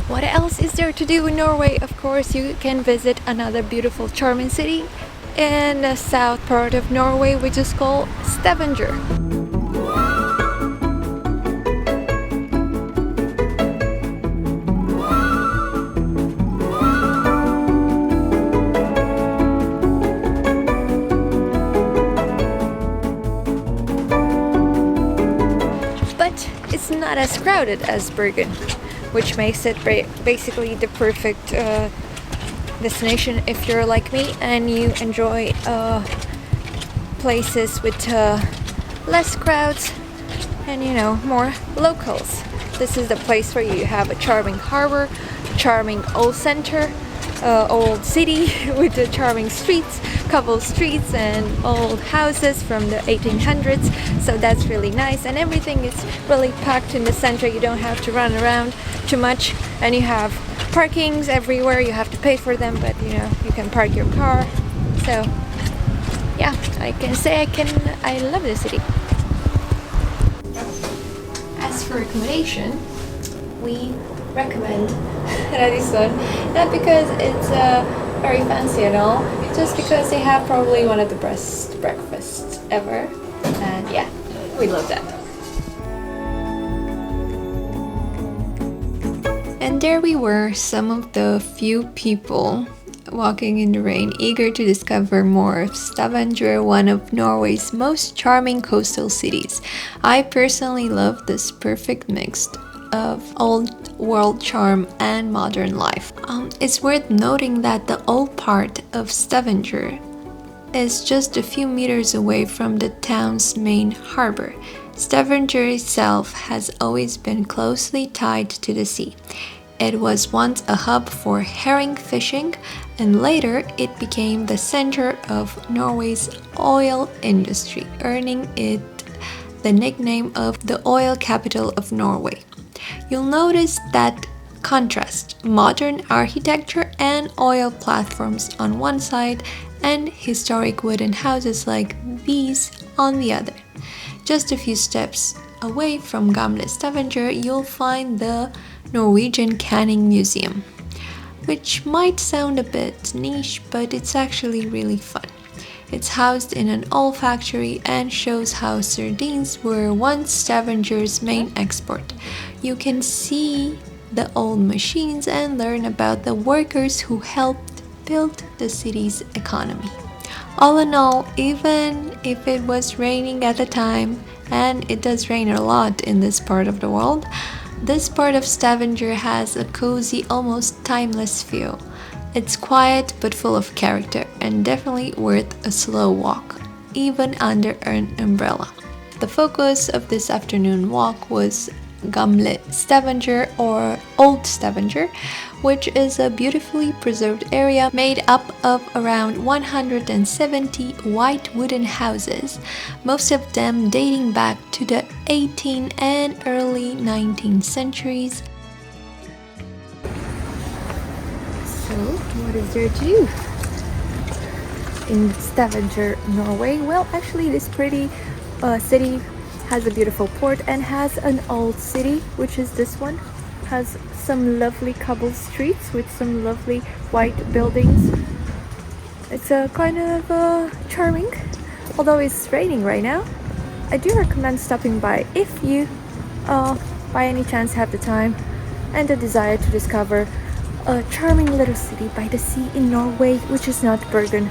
What else is there to do in Norway? Of course, you can visit another beautiful, charming city in the south part of Norway, which is called Stavanger. But it's not as crowded as Bergen, which makes it basically the perfect destination if you're like me and you enjoy places with less crowds and more locals. This is the place where you have a charming harbor, charming old center, old city with the charming streets, cobbled streets and old houses from the 1800s. So that's really nice, and everything is really packed in the center. You don't have to run around too much, and you have parkings everywhere. You have to pay for them, but you can park your car. So yeah, I can say I love the city. As for accommodation, we recommend Radisson, not because it's very fancy at all, just because they have probably one of the best breakfasts ever, and yeah, we love that. And there we were, some of the few people walking in the rain, eager to discover more of Stavanger, one of Norway's most charming coastal cities. I personally love this perfect mix of old world charm and modern life. It's worth noting that the old part of Stavanger is just a few meters away from the town's main harbor. Stavanger itself has always been closely tied to the sea. It was once a hub for herring fishing, and later it became the center of Norway's oil industry, earning it the nickname of the oil capital of Norway. You'll notice that contrast: modern architecture and oil platforms on one side, and historic wooden houses like these on the other. Just a few steps away from Gamle Stavanger, you'll find the Norwegian Canning Museum, which might sound a bit niche, but it's actually really fun. It's housed in an old factory and shows how sardines were once Stavanger's main export. You can see the old machines and learn about the workers who helped build the city's economy. All in all, even if it was raining at the time, and it does rain a lot in this part of the world, this part of Stavanger has a cozy, almost timeless feel. It's quiet but full of character, and definitely worth a slow walk, even under an umbrella. The focus of this afternoon walk was Gamle Stavanger, or Old Stavanger, which is a beautifully preserved area made up of around 170 white wooden houses, most of them dating back to the 18th and early 19th centuries. So, what is there to do in Stavanger, Norway? Well, actually this pretty city has a beautiful port and has an old city, which is this one. Has some lovely cobbled streets with some lovely white buildings. It's a kind of charming, although it's raining right now. I do recommend stopping by if you by any chance have the time and the desire to discover a charming little city by the sea in Norway, which is not Bergen,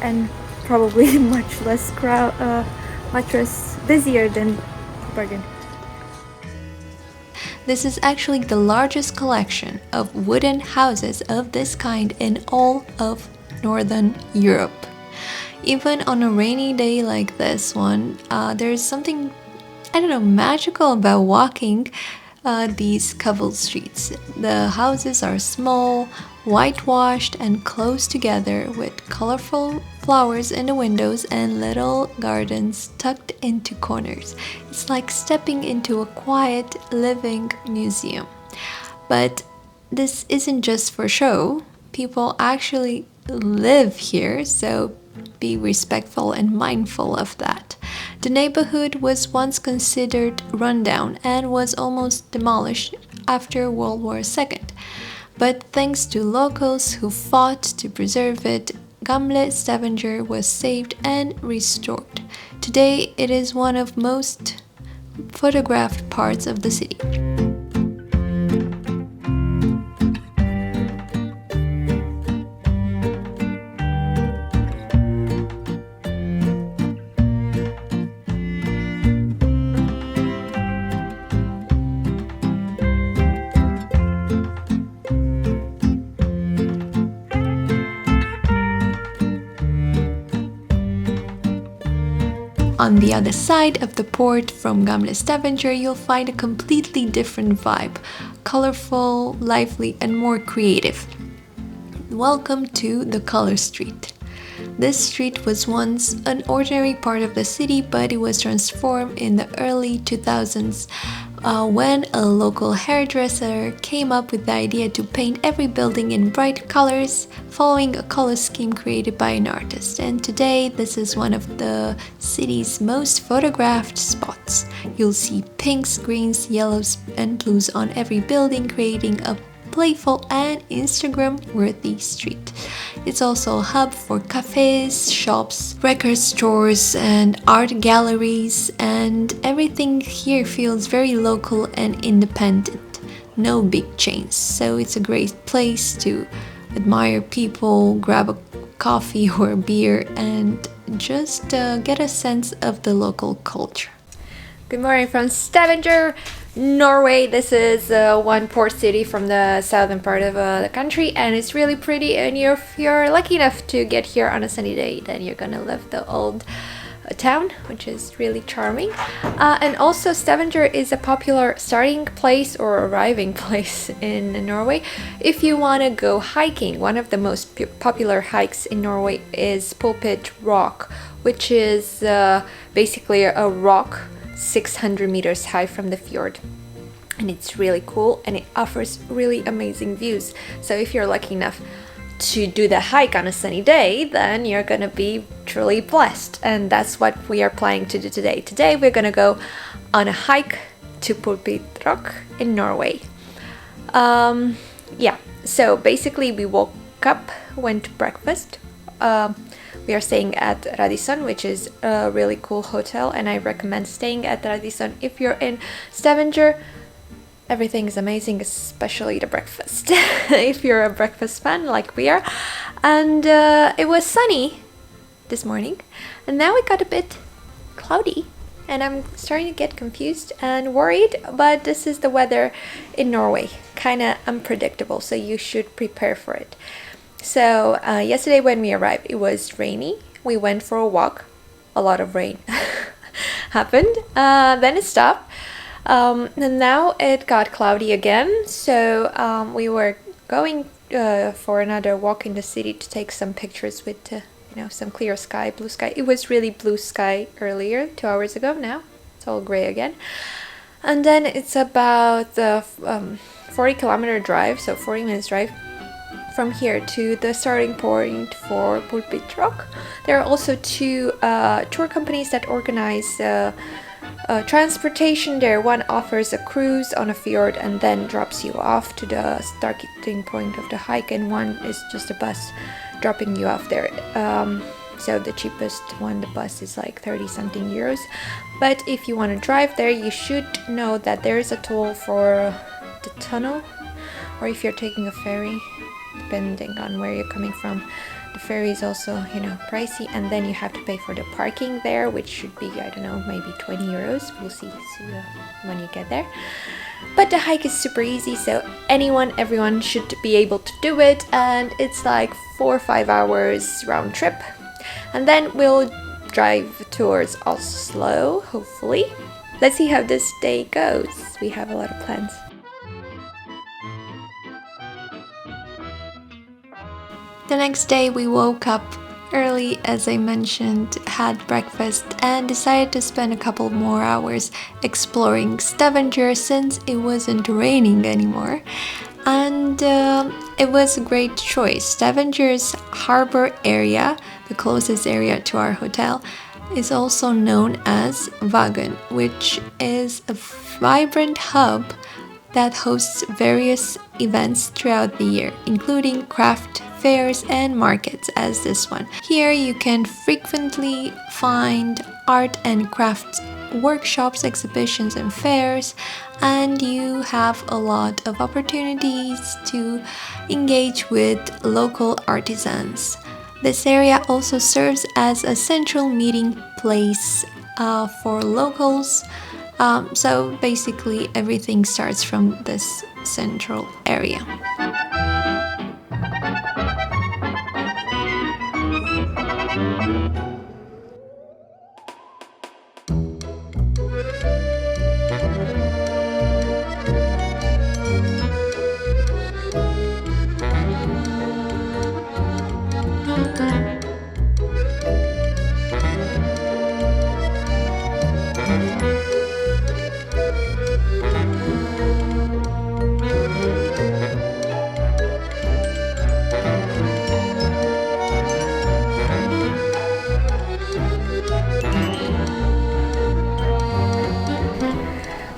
and probably much less busier than Bergen. This is actually the largest collection of wooden houses of this kind in all of Northern Europe. Even on a rainy day like this one, there's something, magical about walking these cobbled streets. The houses are small, whitewashed and close together with colorful flowers in the windows and little gardens tucked into corners. It's like stepping into a quiet, living museum. But this isn't just for show. People actually live here, so be respectful and mindful of that. The neighborhood was once considered rundown and was almost demolished after World War II. But thanks to locals who fought to preserve it, Gamle Stavanger was saved and restored. Today, it is one of most photographed parts of the city. On the other side of the port from Gamle Stavanger, you'll find a completely different vibe, colorful, lively, and more creative. Welcome to the Color Street. This street was once an ordinary part of the city, but it was transformed in the early 2000s when a local hairdresser came up with the idea to paint every building in bright colors, following a color scheme created by an artist. And today, this is one of the city's most photographed spots. You'll see pinks, greens, yellows, and blues on every building, creating a playful and Instagram-worthy street. It's also a hub for cafes, shops, record stores, and art galleries, and everything here feels very local and independent. No big chains, so it's a great place to admire people, grab a coffee or a beer, and just get a sense of the local culture. Good morning from Stavanger, Norway. This is one port city from the southern part of the country, and it's really pretty. And if you're lucky enough to get here on a sunny day, then you're gonna love the old town, which is really charming. And also Stavanger is a popular starting place or arriving place in Norway if you want to go hiking. One of the most popular hikes in Norway is Pulpit Rock, which is basically a rock 600 meters high from the fjord, and it's really cool and it offers really amazing views. So if you're lucky enough to do the hike on a sunny day, then you're gonna be truly blessed, and that's what we are planning to do today. Today we're gonna go on a hike to Pulpit Rock in Norway. So basically we woke up, went to breakfast. We are staying at Radisson, which is a really cool hotel, and I recommend staying at Radisson if you're in Stavanger. Everything is amazing, especially the breakfast, if you're a breakfast fan like we are. And it was sunny this morning, and now it got a bit cloudy, and I'm starting to get confused and worried, but this is the weather in Norway, kind of unpredictable, so you should prepare for it. So yesterday when we arrived, it was rainy. We went for a walk. A lot of rain happened. Then it stopped. And now it got cloudy again. So we were going for another walk in the city to take some pictures with some clear sky, blue sky. It was really blue sky earlier, 2 hours ago. Now it's all gray again. And then it's about 40-kilometer drive, so 40 minutes drive from here to the starting point for Pulpit Rock. There are also two tour companies that organize transportation there. One offers a cruise on a fjord and then drops you off to the starting point of the hike, and one is just a bus dropping you off there. So the cheapest one, the bus, is like 30-something euros. But if you want to drive there, you should know that there is a toll for the tunnel, or if you're taking a ferry, depending on where you're coming from. The ferry is also, pricey, and then you have to pay for the parking there, which should be, I don't know, maybe 20 euros. We'll see when you get there. But the hike is super easy, so everyone should be able to do it, and it's like 4 or 5 hours round trip. And then we'll drive towards Oslo, hopefully. Let's see how this day goes. We have a lot of plans. The next day we woke up early, as I mentioned, had breakfast, and decided to spend a couple more hours exploring Stavanger since it wasn't raining anymore. And it was a great choice. Stavanger's harbor area, the closest area to our hotel, is also known as Vagen, which is a vibrant hub that hosts various events throughout the year, including craft fairs and markets as this one. Here you can frequently find art and craft workshops, exhibitions and fairs, and you have a lot of opportunities to engage with local artisans. This area also serves as a central meeting place for locals. So basically everything starts from this central area.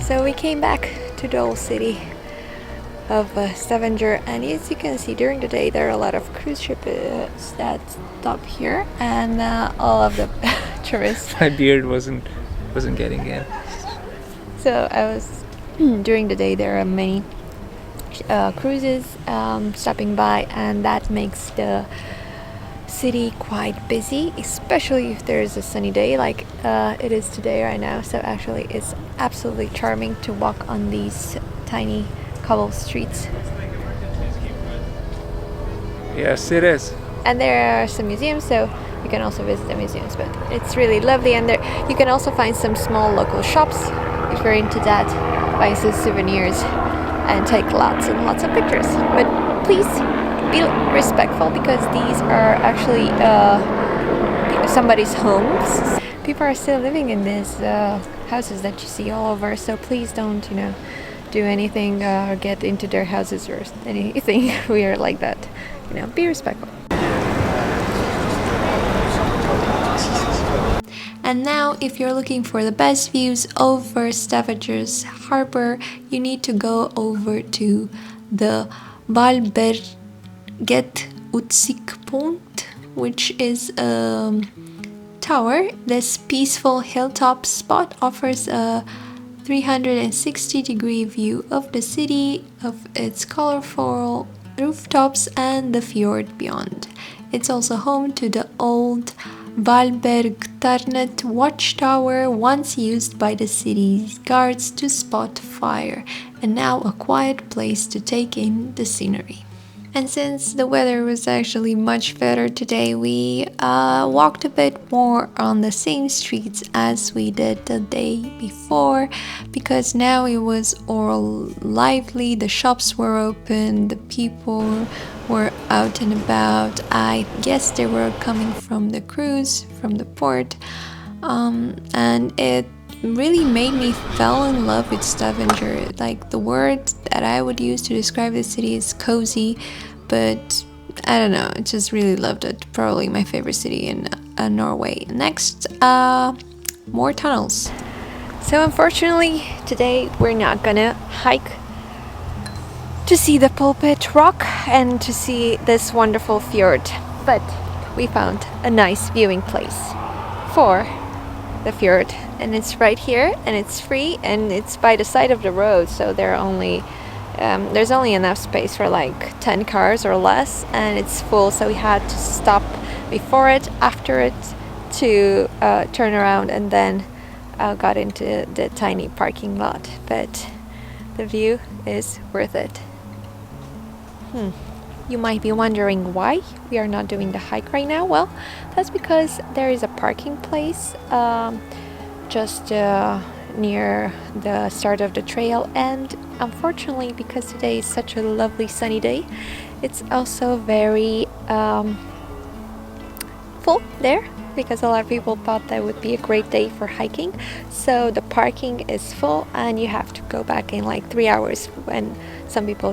So we came back to the old city of Stavanger, and as you can see, during the day there are a lot of cruise ships that stop here, and all of the tourists. My beard wasn't getting in. So during the day there are many cruises stopping by, and that makes the city quite busy, especially if there's a sunny day like it is today right now. So actually it's absolutely charming to walk on these tiny cobble streets. Yes, it is. And there are some museums, so you can also visit the museums, but it's really lovely. And there you can also find some small local shops if you're into that, buy some souvenirs and take lots and lots of pictures. But please be respectful, because these are actually somebody's homes. People are still living in these houses that you see all over, so please don't, do anything or get into their houses or anything weird like that. Be respectful. And now, if you're looking for the best views over Stavanger's harbor, you need to go over to the Valberget Utsiktspunkt, which is a tower. This peaceful hilltop spot offers a 360-degree view of the city, of its colorful rooftops and the fjord beyond. It's also home to the old Valberget watchtower, once used by the city's guards to spot fire, and now a quiet place to take in the scenery. And since the weather was actually much better today, we walked a bit more on the same streets as we did the day before, because now it was all lively, the shops were open, the people were out and about. I guess they were coming from the cruise, from the port, and it really made me fall in love with Stavanger. Like, the word that I would use to describe the city is cozy, but I don't know, I just really loved it. Probably my favorite city in Norway. Next, more tunnels. So unfortunately today we're not gonna hike to see the Pulpit Rock and to see this wonderful fjord, but we found a nice viewing place for the fjord, and it's right here, and it's free, and it's by the side of the road, so there's only enough space for like 10 cars or less, and it's full, so we had to stop before it, after it, to turn around, and then got into the tiny parking lot. But the view is worth it. You might be wondering why we are not doing the hike right now. Well, that's because there is a parking place just near the start of the trail, and unfortunately, because today is such a lovely sunny day, it's also very full there, because a lot of people thought that would be a great day for hiking. So the parking is full, and you have to go back in like 3 hours when some people,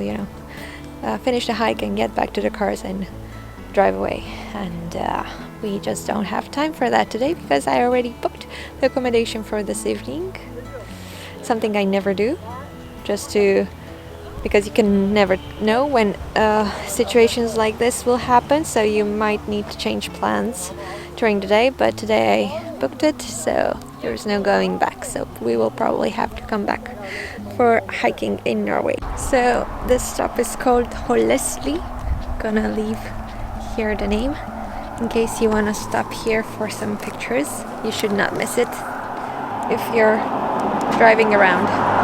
finish the hike and get back to the cars and drive away. And we just don't have time for that today because I already booked the accommodation for this evening. Something I never do, because you can never know when situations like this will happen, so you might need to change plans during the day, but today I booked it, so there's no going back, so we will probably have to come back for hiking in Norway. So this stop is called Hollesli. Gonna leave here the name in case you want to stop here for some pictures. You should not miss it if you're driving around.